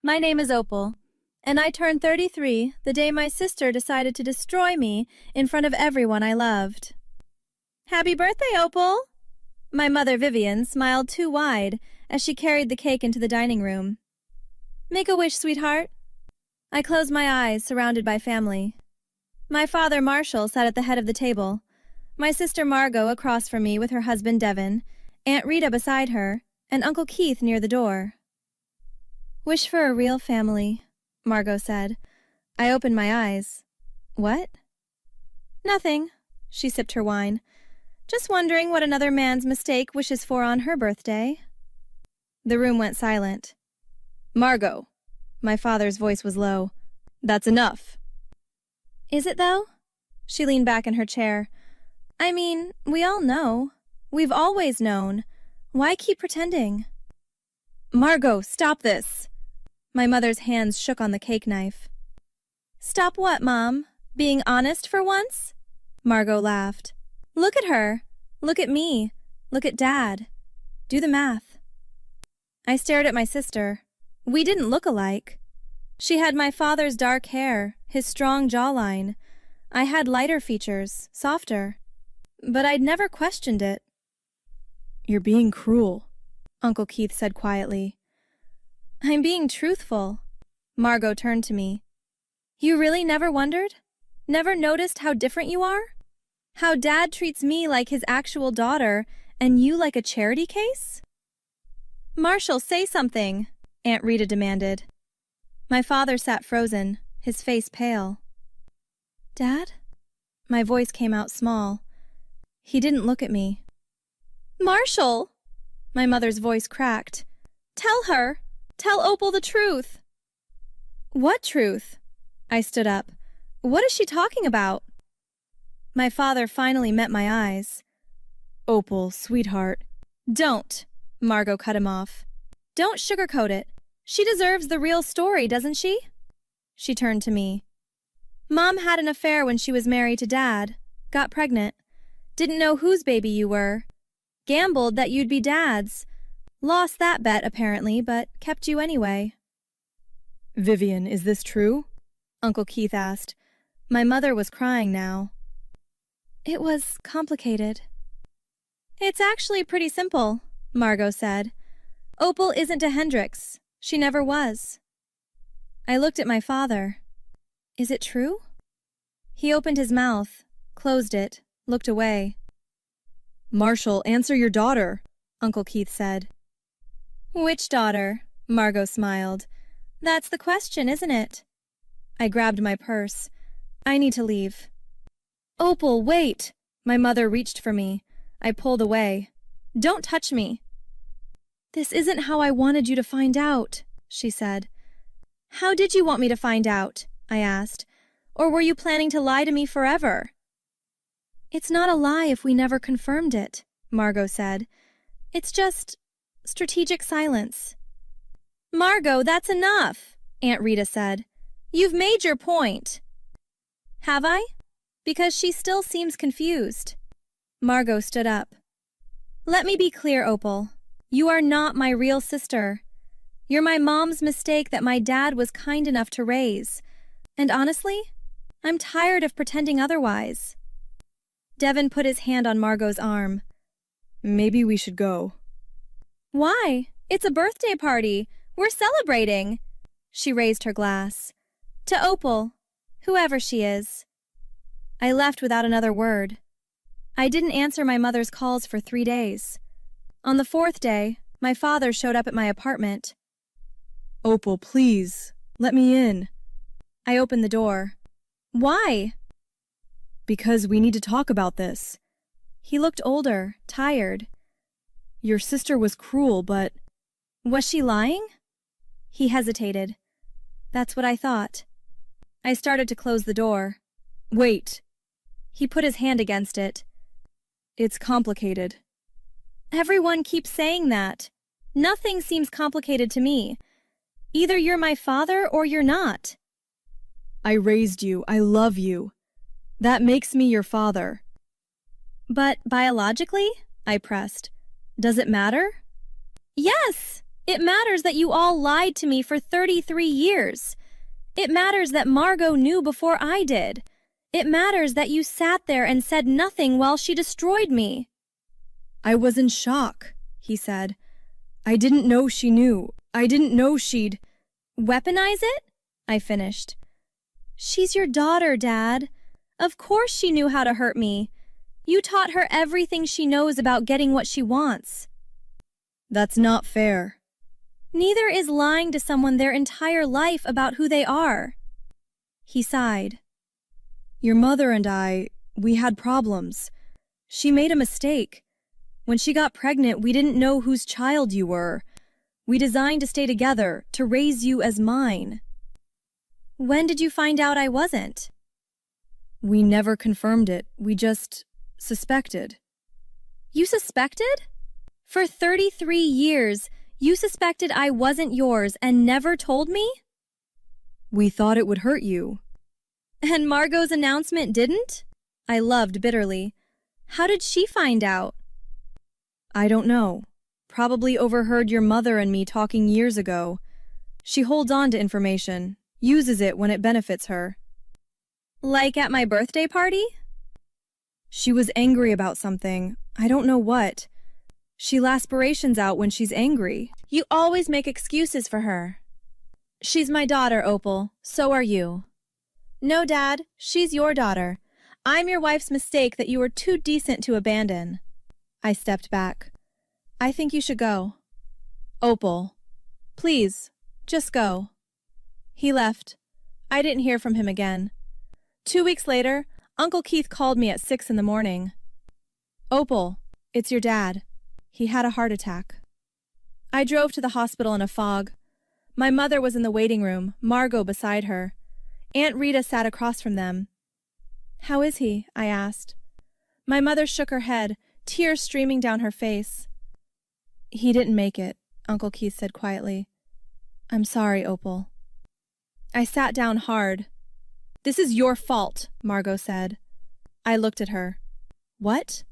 My name is Opal, and I turned 33 the day my sister decided to destroy me in front of everyone I loved. Happy birthday, Opal! My mother, Vivian, smiled too wide as she carried the cake into the dining room. Make a wish, sweetheart. I closed my eyes, surrounded by family. My father, Marshall, sat at the head of the table. My sister Margot across from me with her husband, Devon, Aunt Rita beside her, and Uncle Keith near the door. Wish for a real family, Margot said. I opened my eyes. What? Nothing. She sipped her wine. Just wondering what another man's mistake wishes for on her birthday. The room went silent. Margot. My father's voice was low. That's enough. Is it, though? She leaned back in her chair. I mean, we all know. We've always known. Why keep pretending? Margot, stop this. My mother's hands shook on the cake knife. Stop what, Mom? Being honest for once? Margot laughed. Look at her. Look at me. Look at Dad. Do the math. I stared at my sister. We didn't look alike. She had my father's dark hair, his strong jawline. I had lighter features, softer. But I'd never questioned it. You're being cruel, Uncle Keith said quietly. I'm being truthful. Margot turned to me. You really never wondered? Never noticed how different you are? How Dad treats me like his actual daughter and you like a charity case? Marshall, say something, Aunt Rita demanded. My father sat frozen, his face pale. Dad? My voice came out small. He didn't look at me. Marshall! My mother's voice cracked. Tell her! Tell Opal the truth! What truth? I stood up. What is she talking about? My father finally met my eyes. Opal, sweetheart. Don't, Margot cut him off. Don't sugarcoat it. She deserves the real story, doesn't she? She turned to me. Mom had an affair when she was married to Dad. Got pregnant. Didn't know whose baby you were. Gambled that you'd be Dad's. Lost that bet, apparently, but kept you anyway. Vivian, is this true? Uncle Keith asked. My mother was crying now. It was complicated. It's actually pretty simple, Margot said. Opal isn't a Hendricks. She never was. I looked at my father. Is it true? He opened his mouth, closed it, looked away. Marshall, answer your daughter, Uncle Keith said. Which daughter? Margot smiled. That's the question, isn't it? I grabbed my purse. I need to leave. Opal, wait! My mother reached for me. I pulled away. Don't touch me. This isn't how I wanted you to find out, she said. How did you want me to find out? I asked. Or were you planning to lie to me forever? It's not a lie if we never confirmed it, Margot said. It's just strategic silence. Margot, that's enough, Aunt Rita said. You've made your point. Have I? Because she still seems confused. Margot stood up. Let me be clear, Opal. You are not my real sister. You're my mom's mistake that my dad was kind enough to raise. And honestly, I'm tired of pretending otherwise. Devon put his hand on Margot's arm. Maybe we should go. Why? It's a birthday party. We're celebrating. She raised her glass. To Opal, whoever she is. I left without another word. I didn't answer my mother's calls for 3 days. On the 4th day, my father showed up at my apartment. Opal, please, let me in. I opened the door. Why? Because we need to talk about this. He looked older, tired. Your sister was cruel, but... Was she lying? He hesitated. That's what I thought. I started to close the door. Wait. He put his hand against it. It's complicated. Everyone keeps saying that. Nothing seems complicated to me. Either you're my father or you're not. I raised you. I love you. That makes me your father. But biologically? I pressed. Does it matter? Yes! It matters that you all lied to me for 33 years. It matters that Margot knew before I did. It matters that you sat there and said nothing while she destroyed me." "I was in shock," he said. "I didn't know she knew. I didn't know she'd—" "Weaponize it?" I finished. "She's your daughter, Dad. Of course she knew how to hurt me. You taught her everything she knows about getting what she wants." "That's not fair." "Neither is lying to someone their entire life about who they are." He sighed. "Your mother and we had problems. She made a mistake. When she got pregnant, we didn't know whose child you were. We designed to stay together, to raise you as mine." "When did you find out I wasn't?" "We never confirmed it. We just suspected." "You suspected? For 33 years, you suspected I wasn't yours and never told me?" "We thought it would hurt you." "And Margot's announcement didn't?" I loved bitterly. "How did she find out?" "I don't know. Probably overheard your mother and me talking years ago. She holds on to information, uses it when it benefits her." "Like at my birthday party?" "She was angry about something. I don't know what. She lasperations out when she's angry." "You always make excuses for her." "She's my daughter, Opal. So are you." "No, Dad, she's your daughter. I'm your wife's mistake that you were too decent to abandon." I stepped back. "I think you should go." "Opal, please, just go." He left. I didn't hear from him again. 2 weeks later, Uncle Keith called me at 6 in the morning. "Opal, it's your dad. He had a heart attack." I drove to the hospital in a fog. My mother was in the waiting room, Margot beside her. Aunt Rita sat across from them. "How is he?" I asked. My mother shook her head, tears streaming down her face. "He didn't make it," Uncle Keith said quietly. "I'm sorry, Opal." I sat down hard. "This is your fault," Margot said. I looked at her. "What?"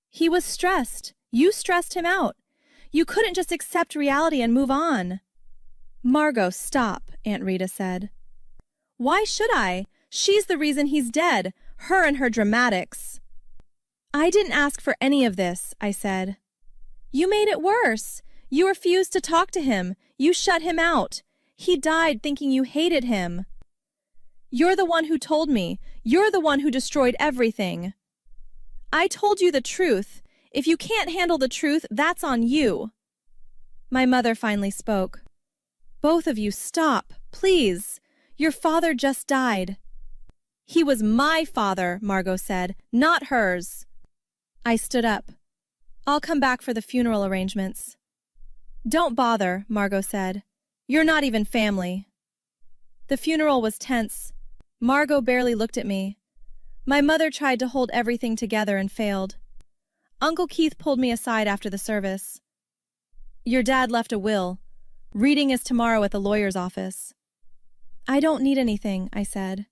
"He was stressed. You stressed him out. You couldn't just accept reality and move on." "Margot, stop," Aunt Rita said. "Why should I? She's the reason he's dead. Her and her dramatics." "I didn't ask for any of this," I said. "You made it worse. You refused to talk to him. You shut him out. He died thinking you hated him." "You're the one who told me. You're the one who destroyed everything." "I told you the truth. If you can't handle the truth, that's on you." My mother finally spoke. "Both of you, stop, please. Your father just died." "He was my father," Margot said, "not hers." I stood up. "I'll come back for the funeral arrangements." "Don't bother," Margot said. "You're not even family." The funeral was tense. Margot barely looked at me. My mother tried to hold everything together and failed. Uncle Keith pulled me aside after the service. "Your dad left a will. Reading is tomorrow at the lawyer's office." "I don't need anything," I said.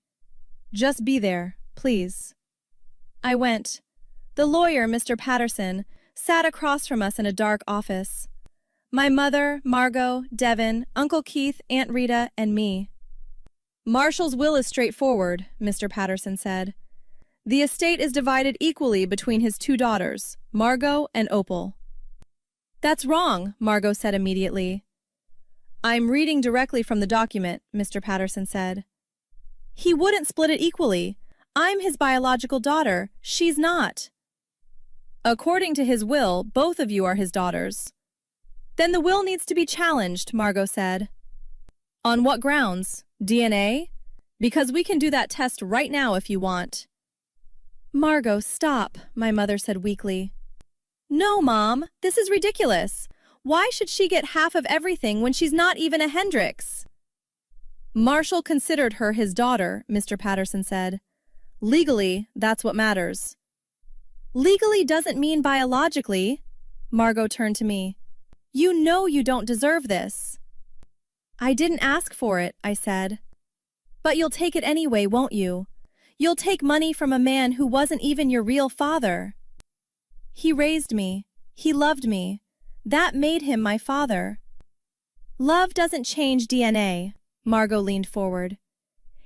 "Just be there, please." I went. The lawyer, Mr. Patterson, sat across from us in a dark office. My mother, Margot, Devin, Uncle Keith, Aunt Rita, and me. "Marshall's will is straightforward," Mr. Patterson said. "The estate is divided equally between his 2 daughters, Margot and Opal." "That's wrong," Margot said immediately. "I'm reading directly from the document," Mr. Patterson said. "He wouldn't split it equally. I'm his biological daughter. She's not." "According to his will, both of you are his daughters." "Then the will needs to be challenged," Margot said. "On what grounds? DNA? Because we can do that test right now if you want." "Margot, stop," my mother said weakly. "No, Mom, this is ridiculous. Why should she get half of everything when she's not even a Hendricks?" "Marshall considered her his daughter," Mr. Patterson said. "Legally, that's what matters." "Legally doesn't mean biologically." Margot turned to me. "You know you don't deserve this." "I didn't ask for it," I said. "But you'll take it anyway, won't you? You'll take money from a man who wasn't even your real father." "He raised me. He loved me. That made him my father." Love doesn't change DNA. Margot leaned forward.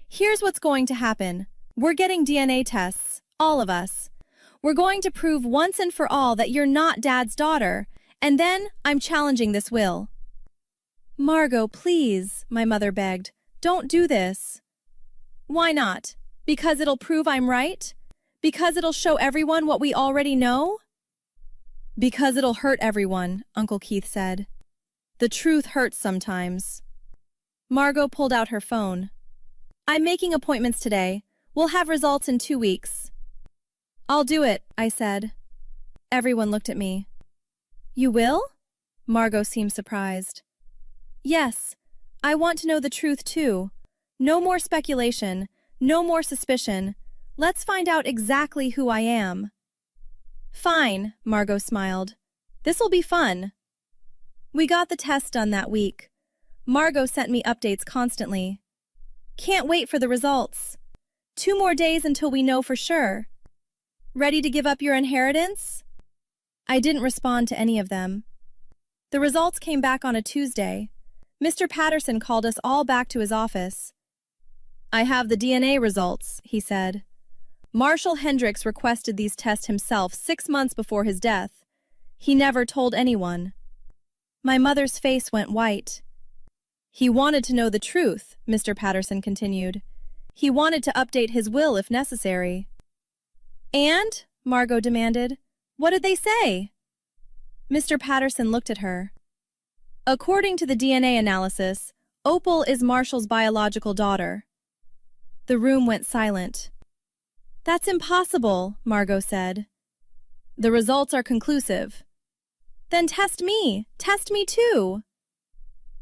Here's what's going to happen. We're getting DNA tests, all of us. We're going to prove once and for all that you're not Dad's daughter, and then I'm challenging this will. Margot, please, my mother begged. Don't do this. Why not? Because it'll prove I'm right? Because it'll show everyone what we already know? Because it'll hurt everyone, Uncle Keith said. The truth hurts sometimes. Margot pulled out her phone. I'm making appointments today. We'll have results in 2 weeks. I'll do it, I said. Everyone looked at me. You will? Margot seemed surprised. Yes, I want to know the truth too. No more speculation, no more suspicion. Let's find out exactly who I am. Fine, Margot smiled. This'll be fun. We got the test done that week. Margot sent me updates constantly. Can't wait for the results. 2 more days until we know for sure. Ready to give up your inheritance? I didn't respond to any of them. The results came back on a Tuesday. Mr. Patterson called us all back to his office. I have the DNA results, he said. Marshall Hendricks requested these tests himself 6 months before his death. He never told anyone. My mother's face went white. He wanted to know the truth, Mr. Patterson continued. He wanted to update his will if necessary. And? Margot demanded. What did they say? Mr. Patterson looked at her. According to the DNA analysis, Opal is Marshall's biological daughter. The room went silent. That's impossible, Margot said. The results are conclusive. Then test me. Test me too.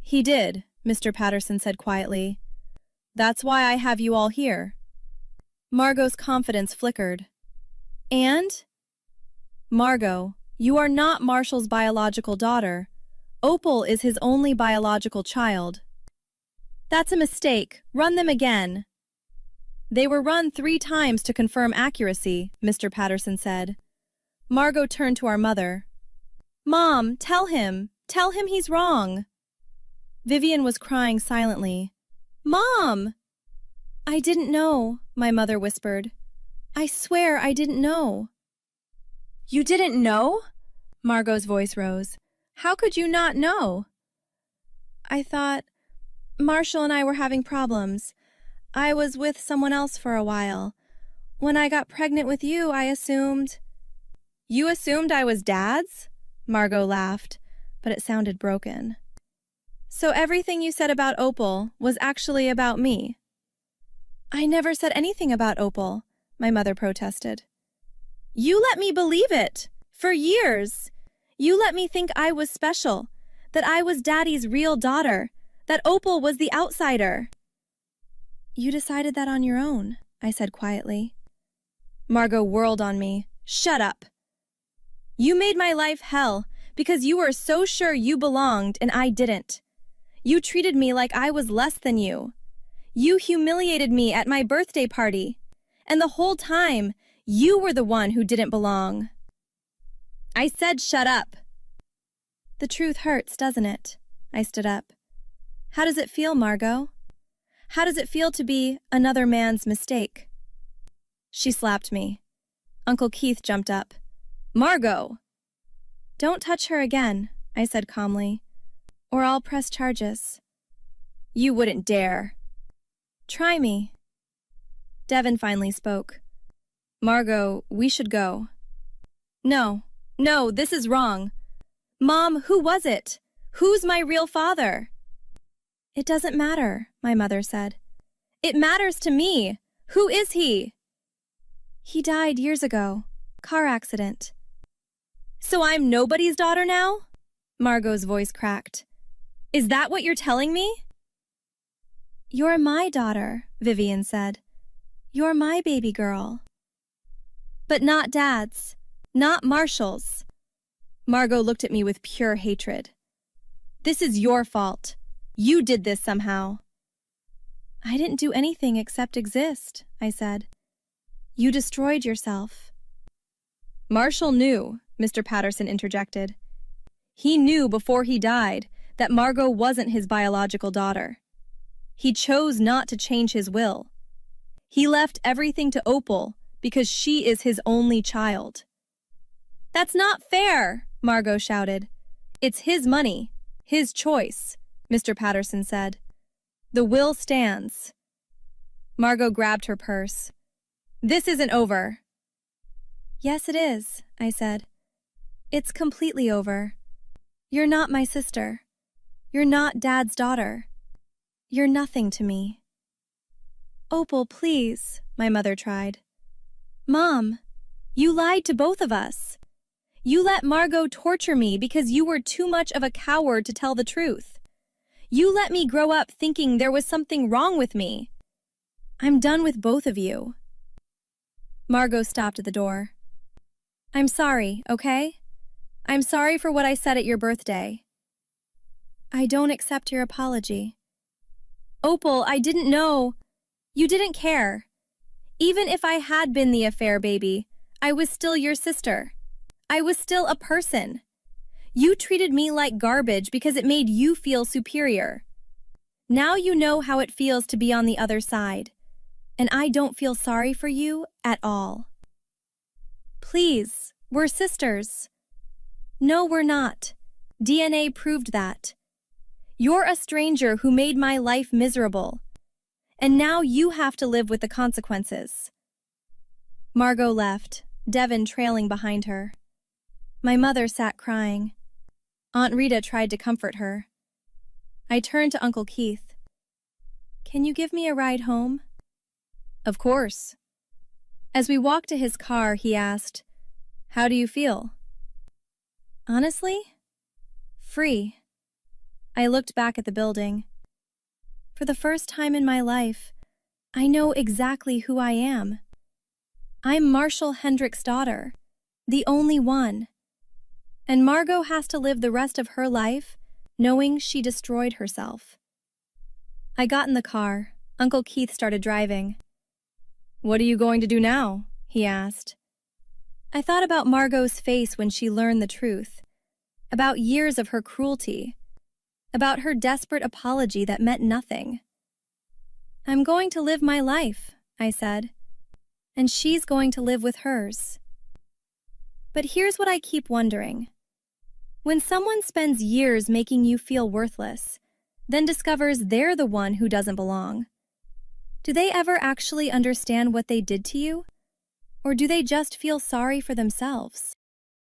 He did, Mr. Patterson said quietly. That's why I have you all here. Margot's confidence flickered. And? Margot, you are not Marshall's biological daughter. Opal is his only biological child. That's a mistake. Run them again. They were run 3 times to confirm accuracy, Mr. Patterson said. Margot turned to our mother. Mom, tell him. Tell him he's wrong. Vivian was crying silently. Mom! I didn't know, my mother whispered. I swear I didn't know. You didn't know? Margot's voice rose. How could you not know? I thought Marshall and I were having problems. I was with someone else for a while. When I got pregnant with you, I assumed... You assumed I was Dad's? Margot laughed, but it sounded broken. So everything you said about Opal was actually about me. I never said anything about Opal, my mother protested. You let me believe it, for years. You let me think I was special, that I was Daddy's real daughter, that Opal was the outsider. You decided that on your own, I said quietly. Margot whirled on me. Shut up. You made my life hell because you were so sure you belonged and I didn't. You treated me like I was less than you. You humiliated me at my birthday party. And the whole time, you were the one who didn't belong. I said shut up. The truth hurts, doesn't it? I stood up. How does it feel, Margot? How does it feel to be another man's mistake? She slapped me. Uncle Keith jumped up. Margot! Don't touch her again, I said calmly, or I'll press charges. You wouldn't dare. Try me. Devin finally spoke. Margot, we should go. No, this is wrong. Mom, who was it? Who's my real father? It doesn't matter, my mother said. It matters to me. Who is he? He died years ago. Car accident. So I'm nobody's daughter now? Margot's voice cracked. Is that what you're telling me? You're my daughter, Vivian said. You're my baby girl. But not Dad's. Not Marshall's. Margot looked at me with pure hatred. This is your fault. You did this somehow. I didn't do anything except exist, I said. You destroyed yourself. Marshall knew, Mr. Patterson interjected. He knew before he died that Margot wasn't his biological daughter. He chose not to change his will. He left everything to Opal because she is his only child. "That's not fair," Margot shouted. "It's his money, his choice," Mr. Patterson said. "The will stands." Margot grabbed her purse. "This isn't over." "Yes, it is," I said. "It's completely over. You're not my sister. You're not Dad's daughter. You're nothing to me." "Opal, please," my mother tried. "Mom, you lied to both of us. You let Margot torture me because you were too much of a coward to tell the truth. You let me grow up thinking there was something wrong with me. I'm done with both of you." Margot stopped at the door. "I'm sorry, okay? I'm sorry for what I said at your birthday." "I don't accept your apology." "Opal, I didn't know. You didn't care. Even if I had been the affair baby, I was still your sister. I was still a person. You treated me like garbage because it made you feel superior. Now you know how it feels to be on the other side, and I don't feel sorry for you at all. Please, we're sisters." "No, we're not. DNA proved that. You're a stranger who made my life miserable, and now you have to live with the consequences." Margot left, Devin trailing behind her. My mother sat crying. Aunt Rita tried to comfort her. I turned to Uncle Keith. "Can you give me a ride home?" "Of course." As we walked to his car, he asked, "How do you feel?" "Honestly, free." I looked back at the building. For the first time in my life, I know exactly who I am. I'm Marshall Hendrick's daughter, the only one. And Margot has to live the rest of her life knowing she destroyed herself. I got in the car. Uncle Keith started driving. "What are you going to do now?" he asked. I thought about Margot's face when she learned the truth, about years of her cruelty, about her desperate apology that meant nothing. "I'm going to live my life," I said, "and she's going to live with hers." But here's what I keep wondering. When someone spends years making you feel worthless, then discovers they're the one who doesn't belong, do they ever actually understand what they did to you? Or do they just feel sorry for themselves?